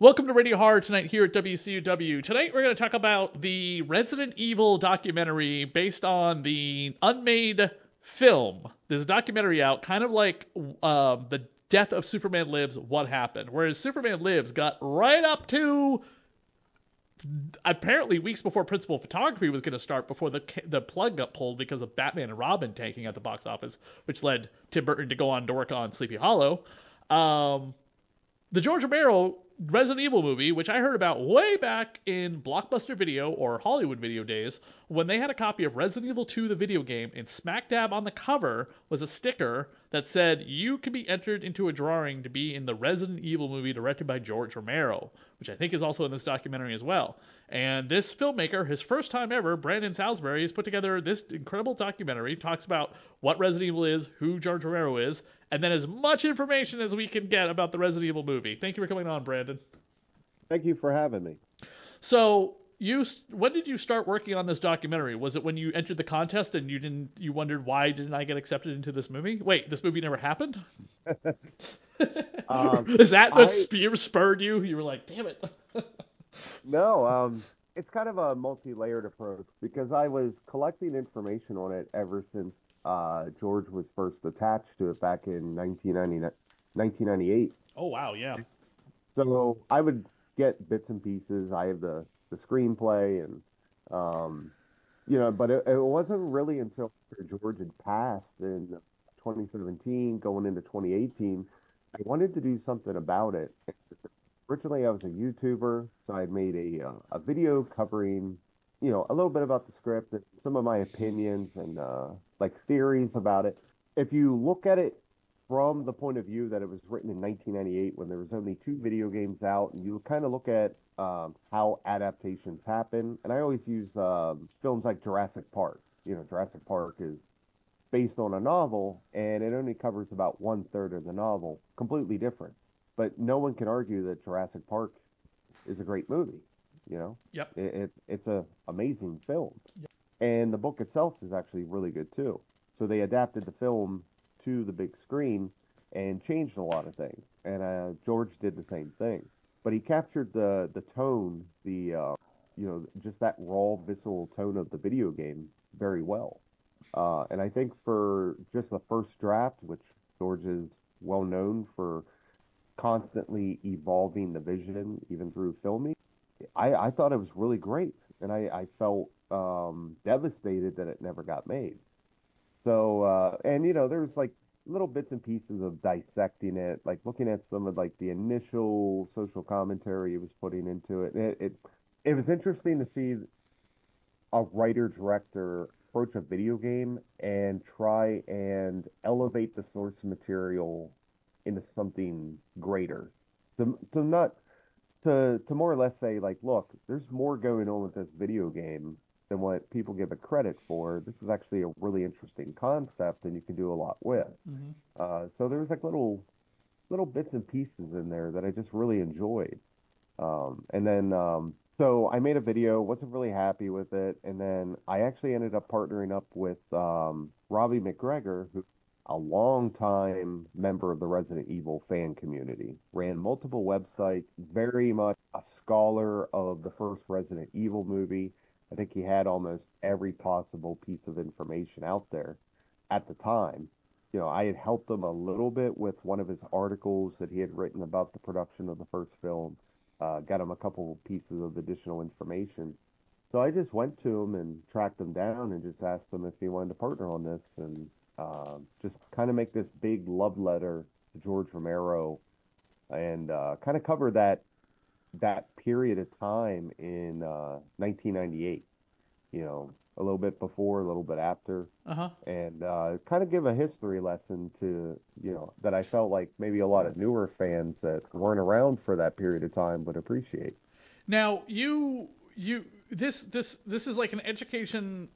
Welcome to Radio Horror Tonight here at WCUW. Tonight we're going to talk about the Resident Evil documentary based on the unmade film. There's a documentary out, kind of like the death of Superman Lives, What Happened, whereas Superman Lives got right up to apparently weeks before principal photography was going to start before the plug got pulled because of Batman and Robin tanking at the box office, which led Tim Burton to go on to work on Sleepy Hollow. The George Romero Resident Evil movie, which I heard about way back in Blockbuster Video or Hollywood Video days, when they had a copy of Resident Evil 2, the video game, and smack dab on the cover was a sticker that said, "You can be entered into a drawing to be in the Resident Evil movie directed by George Romero," which I think is also in this documentary as well. And this filmmaker, his first time ever, Brandon Salisbury, has put together this incredible documentary, talks about what Resident Evil is, who George Romero is, and then as much information as we can get about the Resident Evil movie. Thank you for coming on, Brandon. Thank you for having me. So, when did you start working on this documentary? Was it when you entered the contest and you wondered, why didn't I get accepted into this movie? Wait, this movie never happened? Is that what spurred you? You were like, damn it. No, it's kind of a multi-layered approach because I was collecting information on it ever since George was first attached to it back in 1998. Oh, wow, yeah. So I would get bits and pieces. I have the screenplay and, but it wasn't really until George had passed in 2017, going into 2018, I wanted to do something about it. Originally, I was a YouTuber, so I had made a video covering, a little bit about the script and some of my opinions and theories about it. If you look at it from the point of view that it was written in 1998 when there was only 2 video games out, and you kind of look at how adaptations happen, and I always use films like Jurassic Park. Jurassic Park is based on a novel, and it only covers about 1/3 of the novel, completely different. But no one can argue that Jurassic Park is a great movie. Yep. It's an amazing film. Yep. And the book itself is actually really good too. So they adapted the film to the big screen and changed a lot of things. And George did the same thing. But he captured the tone, just that raw, visceral tone of the video game very well. And I think for just the first draft, which George is well known for constantly evolving the vision, even through filming, I thought it was really great. And I felt devastated that it never got made. So, there's little bits and pieces of dissecting it, like looking at some of the initial social commentary he was putting into it. It was interesting to see a writer-director approach a video game and try and elevate the source material into something greater. To more or less say, look, there's more going on with this video game than what people give it credit for. This is actually a really interesting concept, and you can do a lot with. Mm-hmm. So there's little bits and pieces in there that I just really enjoyed. So I made a video, wasn't really happy with it, and then I actually ended up partnering up with Robbie McGregor, who's a long-time member of the Resident Evil fan community, ran multiple websites, very much a scholar of the first Resident Evil movie. I think he had almost every possible piece of information out there at the time. I had helped him a little bit with one of his articles that he had written about the production of the first film, got him a couple pieces of additional information. So I just went to him and tracked him down and just asked him if he wanted to partner on this and just kind of make this big love letter to George Romero and kind of cover that period of time in 1998, a little bit before, a little bit after, and kind of give a history lesson to, that I felt like maybe a lot of newer fans that weren't around for that period of time would appreciate. Now, this is like an education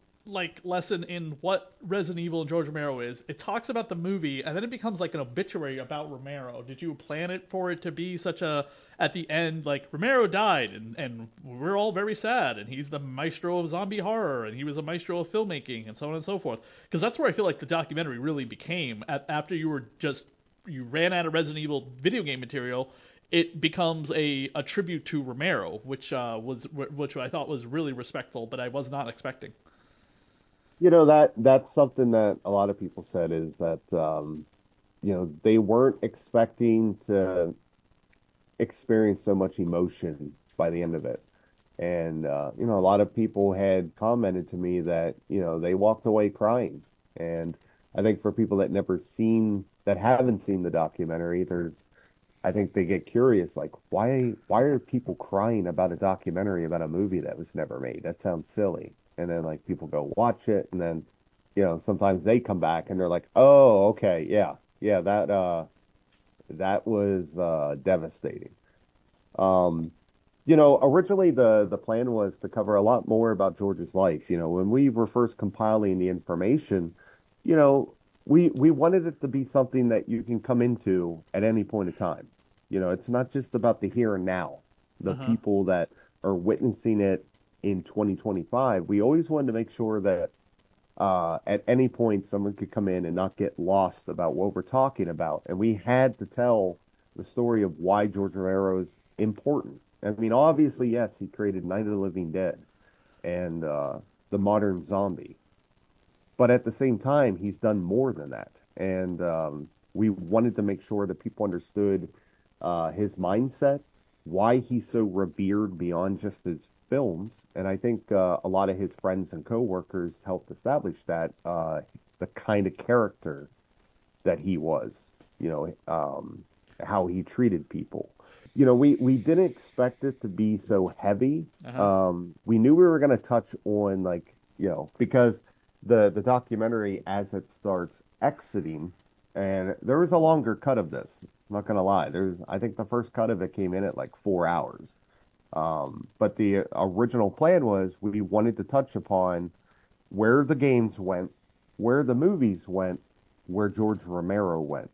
lesson in what Resident Evil and George Romero is. It talks about the movie, and then it becomes like an obituary about Romero. Did you plan it for it to be such at the end, Romero died, and we're all very sad, and he's the maestro of zombie horror, and he was a maestro of filmmaking, and so on and so forth? Because that's where I feel like the documentary really became, after you ran out of Resident Evil video game material. it becomes a tribute to Romero, which I thought was really respectful, but I was not expecting. That's something that a lot of people said is that they weren't expecting to experience so much emotion by the end of it. And a lot of people had commented to me that, they walked away crying. And I think for people that haven't seen the documentary, I think they get curious, like, why are people crying about a documentary about a movie that was never made? That sounds silly. And then like people go watch it, and then, sometimes they come back and they're like, oh, okay, yeah, yeah, that was devastating. Um, Originally the plan was to cover a lot more about George's life. When we were first compiling the information, you know, we wanted it to be something that you can come into at any point in time. It's not just about the here and now, the Uh huh. people that are witnessing it in 2025. We always wanted to make sure that at any point someone could come in and not get lost about what we're talking about. And we had to tell the story of why George Romero is important. I mean, obviously, yes, he created Night of the Living Dead and the modern zombie, but at the same time, he's done more than that. And we wanted to make sure that people understood his mindset, why he's so revered beyond just his films. And I think a lot of his friends and coworkers helped establish that the kind of character that he was, how he treated people. We didn't expect it to be so heavy. Uh huh. We knew we were going to touch on like, because the documentary as it starts exiting, and there was a longer cut of this. I'm not going to lie. I think the first cut of it came in at like 4 hours. But the original plan was we wanted to touch upon where the games went, where the movies went, where George Romero went.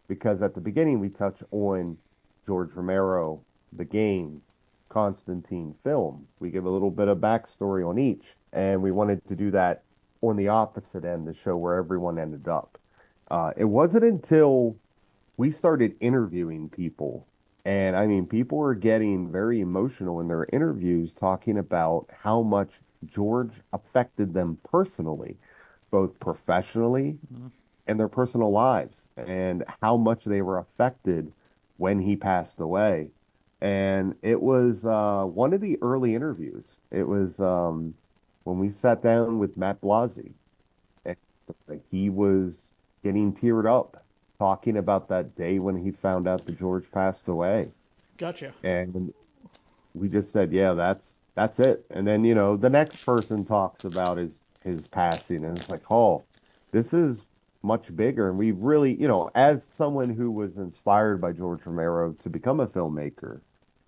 Because at the beginning we touch on George Romero, the games, Constantine film. We give a little bit of backstory on each, and we wanted to do that on the opposite end to show where everyone ended up. It wasn't until we started interviewing people, and I mean, people were getting very emotional in their interviews talking about how much George affected them personally, both professionally Mm-hmm. and their personal lives, and how much they were affected when he passed away. And it was one of the early interviews. It was when we sat down with Matt Blasi, and he was getting teared up talking about that day when he found out that George passed away. Gotcha. And we just said, yeah, that's it. And then, the next person talks about his passing, and it's like, oh, this is much bigger. And we really, as someone who was inspired by George Romero to become a filmmaker,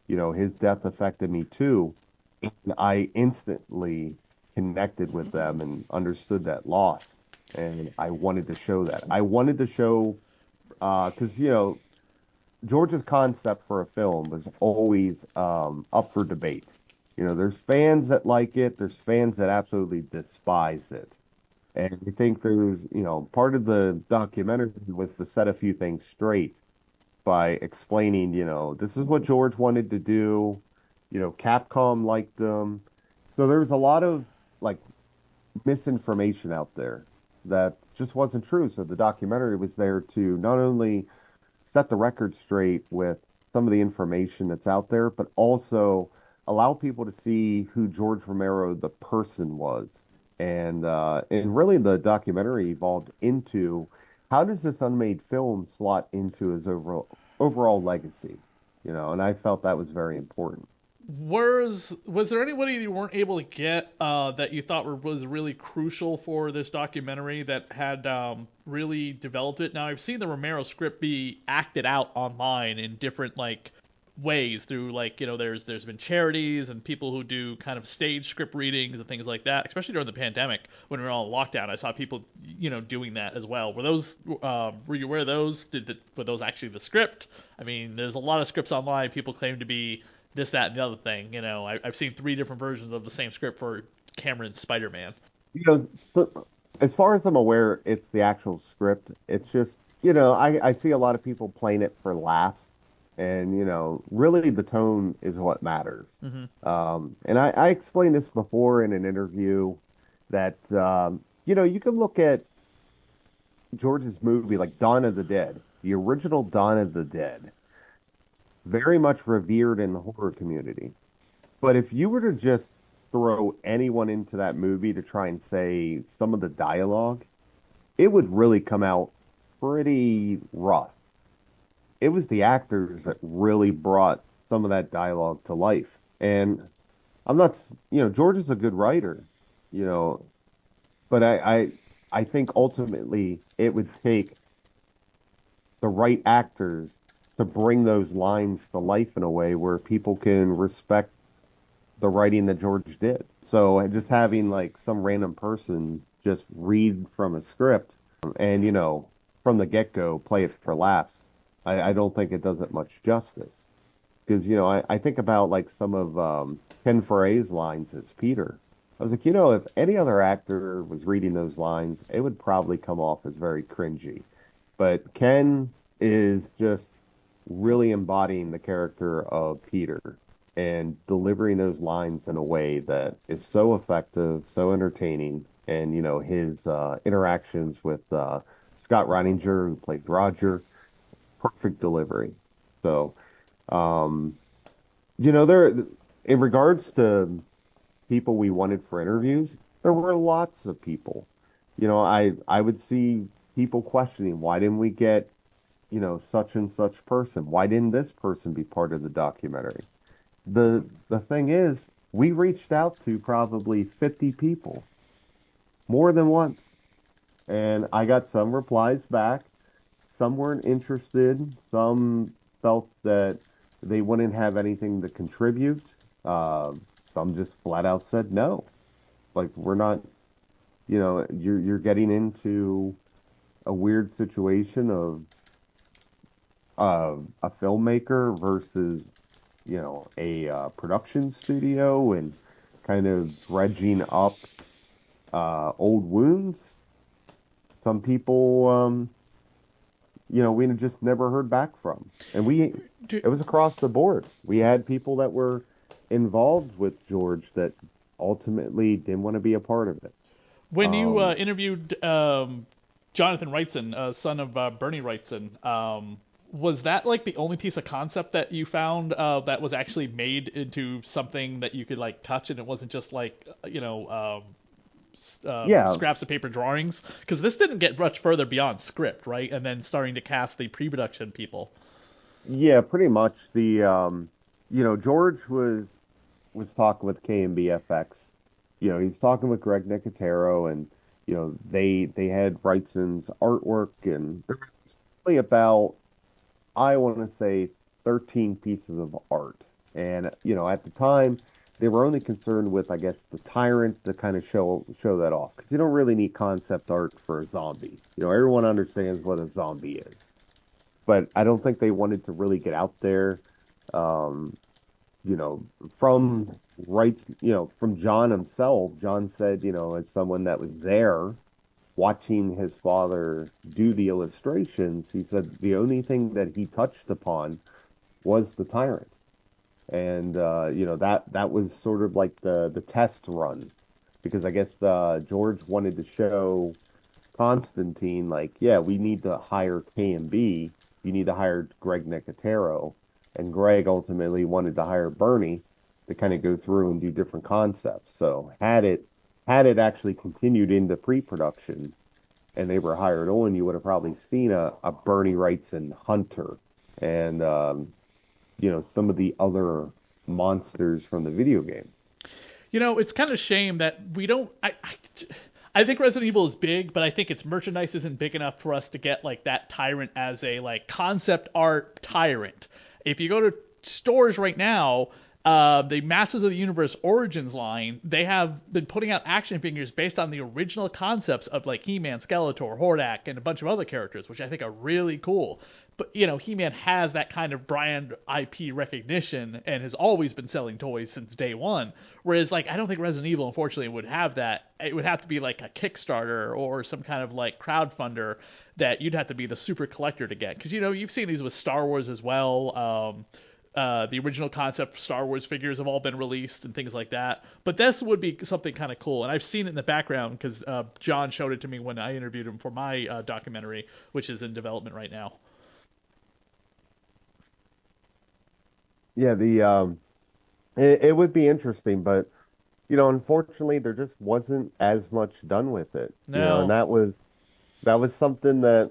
his death affected me too. And I instantly connected with them and understood that loss. And I wanted to show that. I wanted to show, because, George's concept for a film was always up for debate. There's fans that like it, there's fans that absolutely despise it. And I think there's, part of the documentary was to set a few things straight by explaining, this is what George wanted to do. Capcom liked them. So there's a lot of like misinformation out there that just wasn't true. So the documentary was there to not only set the record straight with some of the information that's out there, but also allow people to see who George Romero the person was. And really the documentary evolved into how does this unmade film slot into his overall legacy? And I felt that was very important. Was there anybody you weren't able to get that you thought was really crucial for this documentary that had really developed it? Now I've seen the Romero script be acted out online in different like ways through like there's been charities and people who do kind of stage script readings and things like that. Especially during the pandemic when we were all in lockdown, I saw people doing that as well. Were you aware of those? Were those actually the script? I mean, there's a lot of scripts online people claim to be this, that, and the other thing. I've seen three different versions of the same script for Cameron's Spider-Man. So, as far as I'm aware, it's the actual script. It's just, I see a lot of people playing it for laughs. And, really the tone is what matters. Hmm. And I explained this before in an interview that, you can look at George's movie like Dawn of the Dead, the original Dawn of the Dead, very much revered in the horror community. But if you were to just throw anyone into that movie to try and say some of the dialogue, it would really come out pretty rough. It was the actors that really brought some of that dialogue to life. And I'm not, George is a good writer, you know, but I think ultimately it would take the right actors to bring those lines to life in a way where people can respect the writing that George did. So just having like some random person just read from a script and, from the get-go play it for laughs, I don't think it does it much justice. Because, I think about like some of Ken Foray's lines as Peter. I was like, if any other actor was reading those lines, it would probably come off as very cringy. But Ken is just really embodying the character of Peter and delivering those lines in a way that is so effective, so entertaining, and his interactions with Scott Reininger, who played Roger, perfect delivery. So, um, there in regards to people we wanted for interviews, there were lots of people. I would see people questioning why didn't we get such and such person? Why didn't this person be part of the documentary? The thing is, we reached out to probably 50 people more than once, and I got some replies back. Some weren't interested. Some felt that they wouldn't have anything to contribute. Uh, some just flat out said no. Like we're not, you're getting into a weird situation of a filmmaker versus a production studio and kind of dredging up old wounds. Some people, we just never heard back from, and Do, it was across the board. We had people that were involved with George that ultimately didn't want to be a part of it. when you Um, interviewed Jonathan Wrightson, son of Bernie Wrightson, was that like the only piece of concept that you found that was actually made into something that you could like touch, and it wasn't just like yeah, scraps of paper drawings? Because this didn't get much further beyond script, right? And then starting to cast the pre-production people. yeah, pretty much. George was talking with KMBFX. He's talking with Greg Nicotero, and they had Wrightson's artwork, and there was really about, I want to say, 13 pieces of art. And at the time, they were only concerned with, I guess, the tyrant to kind of show that off, because you don't really need concept art for a zombie. Everyone understands what a zombie is, but I don't think they wanted to really get out there. Um, you know, from from John himself. John said, as someone that was there watching his father do the illustrations, he said the only thing that he touched upon was the tyrant. And that was sort of like the test run, because I guess George wanted to show Constantine, like, yeah, we need to hire K&B. You need to hire Greg Nicotero, and Greg ultimately wanted to hire Bernie to kind of go through and do different concepts. So had it actually continued into pre-production and they were hired on, you would have probably seen a Bernie Wrightson Hunter and some of the other monsters from the video game. It's kind of a shame that we don't. I think Resident Evil is big, but I think its merchandise isn't big enough for us to get like that tyrant as a like concept art tyrant. If you go to stores right now, the Masters of the Universe Origins line, they have been putting out action figures based on the original concepts of like He-Man, Skeletor, Hordak, and a bunch of other characters, which I think are really cool. But He-Man has that kind of brand IP recognition and has always been selling toys since day one. Whereas like I don't think Resident Evil, unfortunately, would have that. It would have to be like a Kickstarter or some kind of like crowdfunder that you'd have to be the super collector to get. Because you've seen these with Star Wars as well. The original concept Star Wars figures have all been released and things like that. But this would be something kind of cool. And I've seen it in the background because John showed it to me when I interviewed him for my documentary, which is in development right now. Yeah, it would be interesting, but unfortunately, there just wasn't as much done with it. And No. that was something that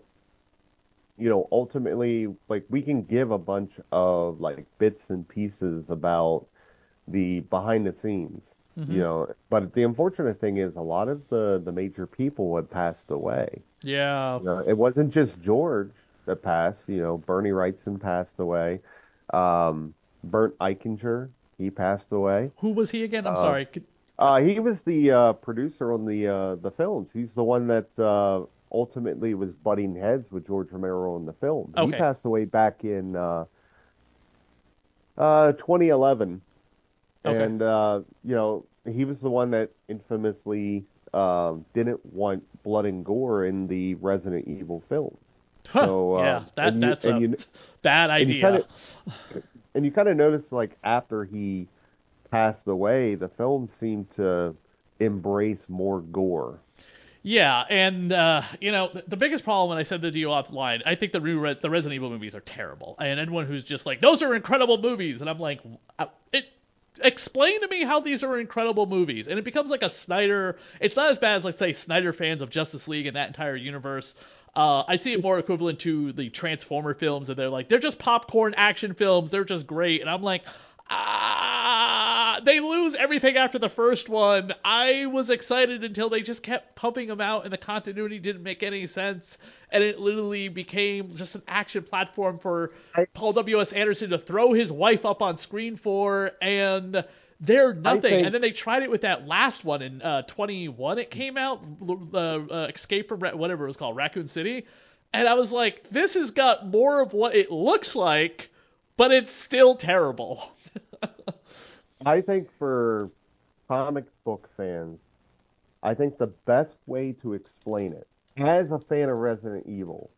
ultimately, like, we can give a bunch of like bits and pieces about the behind the scenes, Hmm. but the unfortunate thing is a lot of the major people had passed away. Yeah. It wasn't just George that passed. Bernie Wrightson passed away. Bernd Eichinger, he passed away. Who was he again? I'm Uh, sorry. he was the producer on the films. He's the one that ultimately was butting heads with George Romero on the film. He Okay. passed away back in 2011, Okay. and he was the one that infamously didn't want blood and gore in the Resident Evil films. Huh. So Yeah. and you That's and a you bad and you kind idea. of notice, like, after he passed away, the film seemed to embrace more gore. Yeah, and the biggest problem when I said the deal offline, I think the Resident Evil movies are terrible, and anyone who's just like those are incredible movies, and I'm like, it explain to me how these are incredible movies, and it becomes like a Snyder. It's not as bad as, let's say, Snyder fans of Justice League and that entire universe. I see it more equivalent to the Transformer films, and they're just popcorn action films. They're just great, and I'm like, they lose everything after the first one. I was excited until they just kept pumping them out, and the continuity didn't make any sense, and it literally became just an action platform for I Paul W.S. Anderson to throw his wife up on screen for, and they're I nothing. And think then they tried it with that last one in 21. It came out, Escape from whatever it was called, Raccoon City, and I was like, this has got more of what it looks like, but it's still terrible. I think for comic book fans, I think the best way to explain it, as a fan of Resident Evil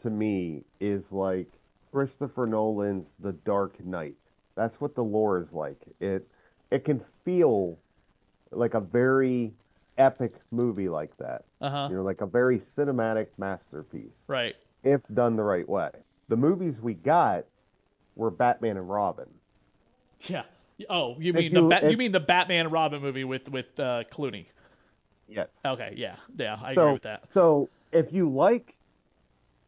to me is like Christopher Nolan's The Dark Knight. That's what the lore is like. It can feel like a very epic movie like that. Uh huh. Like a very cinematic masterpiece Right. if done the right way. The movies we got were Batman and Robin. Yeah. Oh, you If mean the you You if mean the Batman and Robin movie with Clooney? Yes. Okay. Yeah. Yeah. I agree So with that. so if you like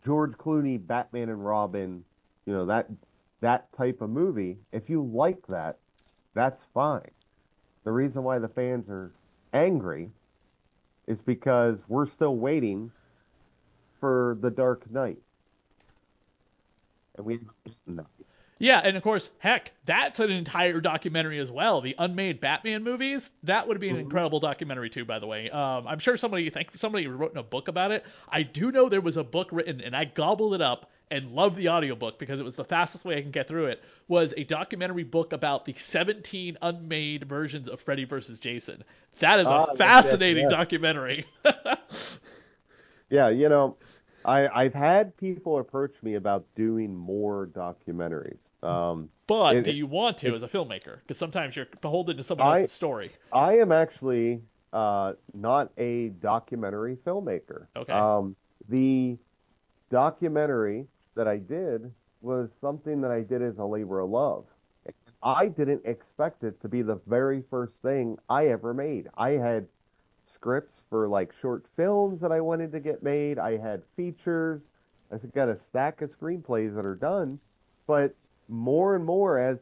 George Clooney, Batman and Robin, that type of movie, if you like that, that's fine. The reason why the fans are angry is because we're still waiting for The Dark Knight, and we haven't gotten that. Yeah, and of course, heck, that's an entire documentary as well. The unmade Batman movies. That would be an Mhm. incredible documentary too, by the way. I'm sure somebody wrote a book about it. I do know there was a book written, and I gobbled it up and loved the audiobook because it was the fastest way I can get through it. Was a documentary book about the 17 unmade versions of Freddy versus Jason. That is a Yes, yes, fascinating yes. documentary. Yeah, I've had people approach me about doing more documentaries. But It, do it, you want to it as a filmmaker? Because sometimes you're beholden to someone I else's story. I am actually not a documentary filmmaker. Okay. The documentary that I did was something that I did as a labor of love. I didn't expect it to be the very first thing I ever made. I had scripts for like short films that I wanted to get made. I had features. I got a stack of screenplays that are done, but more and more as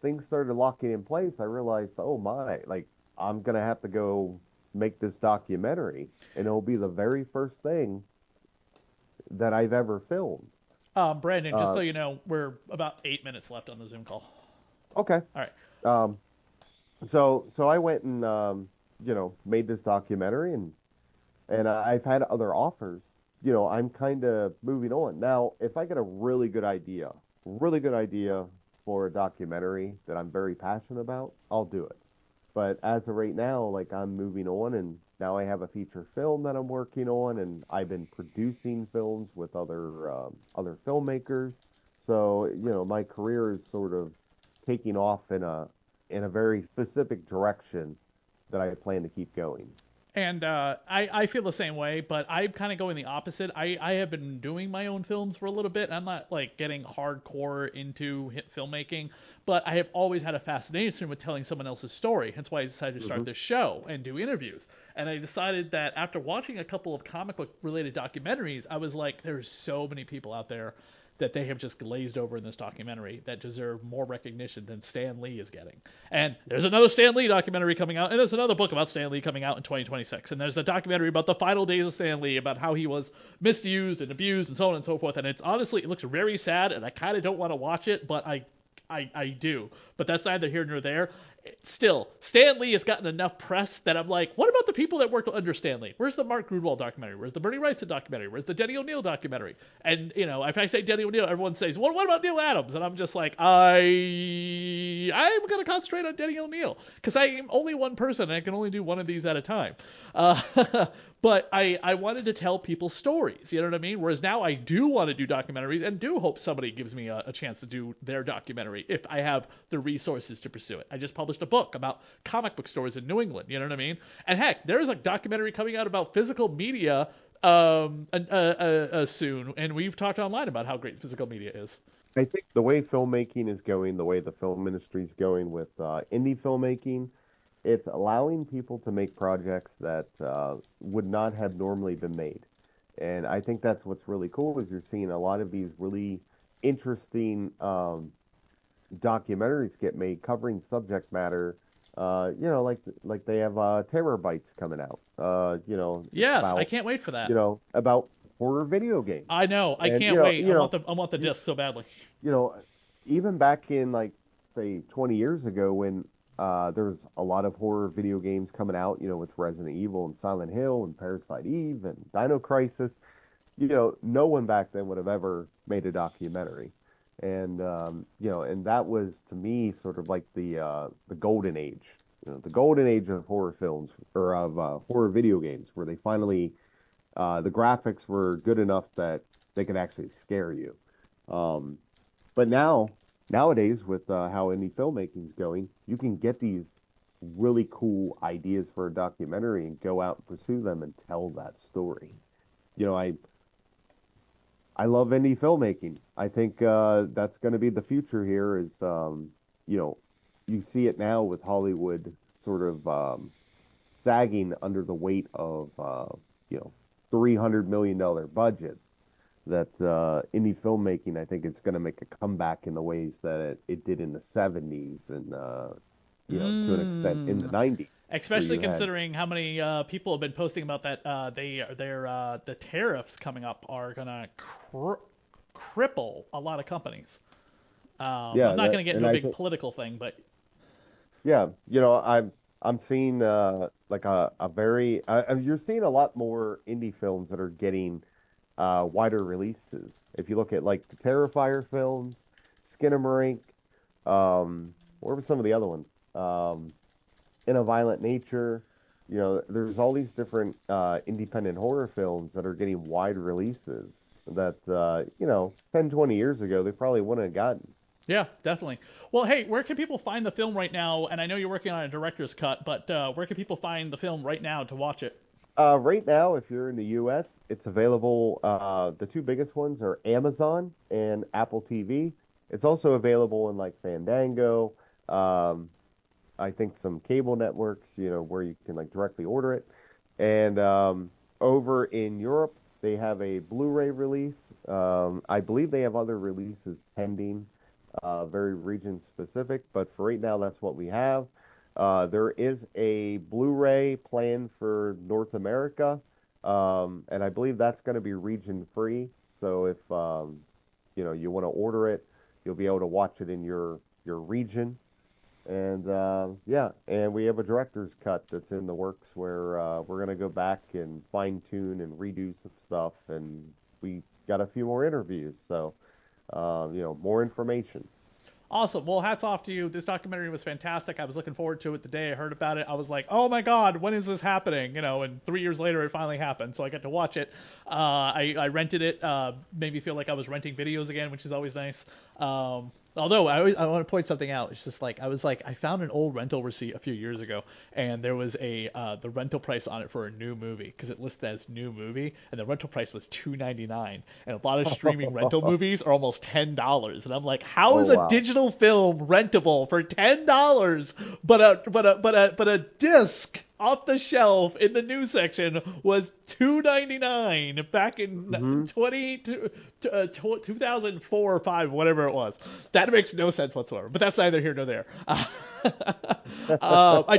things started locking in place, I realized, oh my, like, I'm gonna have to go make this documentary, and it'll be the very first thing that I've ever filmed. Brandon, just so Uh, you know, we're about 8 minutes left on the Zoom call. okay. All right. Um, so I went and made this documentary, and I've had other offers. I'm kind of moving on. Now, if I get a really good idea for a documentary that I'm very passionate about, I'll do it. But as of right now, like I'm moving on, and now I have a feature film that I'm working on, and I've been producing films with other filmmakers. So, my career is sort of taking off in a very specific direction that I plan to keep going. And I feel the same way, but I'm kind of going the opposite. I have been doing my own films for a little bit. I'm not like getting hardcore into hit filmmaking, but I have always had a fascination with telling someone else's story. Hence why I decided to start Hmm. this show and do interviews. And I decided that after watching a couple of comic book related documentaries, I was like, there's so many people out there that they have just glazed over in this documentary that deserve more recognition than Stan Lee is getting. And there's another Stan Lee documentary coming out, and there's another book about Stan Lee coming out in 2026. And there's a documentary about the final days of Stan Lee, about how he was misused and abused and so on and so forth. And it's honestly, it looks very sad, and I kind of don't want to watch it, but I do. But that's neither here nor there. Still, Stan Lee has gotten enough press that I'm like, what about the people that worked under Stan Lee? Where's the Mark Grunwald documentary? Where's the Bernie Wrightson documentary? Where's the Denny O'Neil documentary? And, if I say Denny O'Neil, everyone says, well, what about Neil Adams? And I'm just like, I'm going to concentrate on Denny O'Neil because I am only one person and I can only do one of these at a time. Uh, but I wanted to tell people stories, you know what I mean? Whereas now I do want to do documentaries and do hope somebody gives me a chance to do their documentary if I have the resources to pursue it. I just published a book about comic book stores in New England, you know what I mean? And heck, there's a documentary coming out about physical media soon, and we've talked online about how great physical media is. I think the way filmmaking is going, the way the film industry is going with indie filmmaking, it's allowing people to make projects that would not have normally been made. And I think that's what's really cool is you're seeing a lot of these really interesting documentaries get made covering subject matter. Like they have Terror Bites coming out. Yes, I can't wait for that. About horror video games. I know, I And can't wait. I want the disc so badly. you know, even back in like say 20 years ago when there was a lot of horror video games coming out, with Resident Evil and Silent Hill and Parasite Eve and Dino Crisis, no one back then would have ever made a documentary. And that was to me sort of like the golden age, the golden age of horror films or of horror video games, where they finally the graphics were good enough that they could actually scare you. Um, but nowadays, with how indie filmmaking is going, you can get these really cool ideas for a documentary and go out and pursue them and tell that story. You know, I love indie filmmaking. I think that's going to be the future here. You know, you see it now with Hollywood sort of sagging under the weight of you know $300 million budgets. That indie filmmaking, I think, is going to make a comeback in the ways that it did in the '70s and to an extent in the Mm. '90s, where Especially you had considering how many people have been posting about that. The tariffs coming up are gonna cripple a lot of companies. I'm yeah not that gonna get and into a I big think political thing, but yeah I'm seeing like a very you're seeing a lot more indie films that are getting wider releases. If you look at like the Terrifier films, Skinamarink, what were some of the other ones? In a Violent Nature. There's all these different independent horror films that are getting wide releases that 10, 20 years ago they probably wouldn't have gotten. yeah, definitely. Well, hey, where can people find the film right now? And I know you're working on a director's cut, but where can people find the film right now to watch it? Right now, if you're in the U.S., it's available. The two biggest ones are Amazon and Apple TV. It's also available in like Fandango. Um, I think some cable networks, where you can like directly order it. And over in Europe, they have a Blu-ray release. I believe they have other releases pending, very region specific, but for right now, that's what we have. There is a Blu-ray planned for North America, and I believe that's going to be region free. So you want to order it, you'll be able to watch it in your region. And yeah, and we have a director's cut that's in the works where we're gonna go back and fine tune and redo some stuff, and we got a few more interviews, so more information. Awesome. Well, hats off to you. This documentary was fantastic. I was looking forward to it the day I heard about it. I was like, oh my God, when is this happening? And 3 years later, it finally happened. So I got to watch it. I rented it. Made me feel like I was renting videos again, which is always nice. Although I want to point something out. It's just like I found an old rental receipt a few years ago, and there was the rental price on it for a new movie because it listed as new movie, and the rental price was $2.99. And a lot of streaming rental movies are almost $10. And I'm like, how Oh is a wow. digital film rentable for $10, but a disc off the shelf in the news section was $2.99 back in 2004 or 5, whatever it was. That makes no sense whatsoever, but that's neither here nor there. I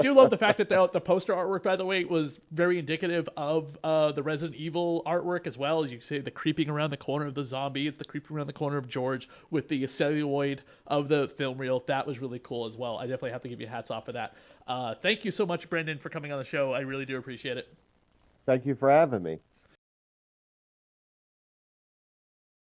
do love the fact that the poster artwork, by the way, was very indicative of the Resident Evil artwork as well. As you say, the creeping around the corner of the zombie, it's the creeping around the corner of George with the celluloid of the film reel. That was really cool as well. I definitely have to give you hats off for that. Thank you so much, Brandon, for coming on the show. I really do appreciate it. Thank you for having me.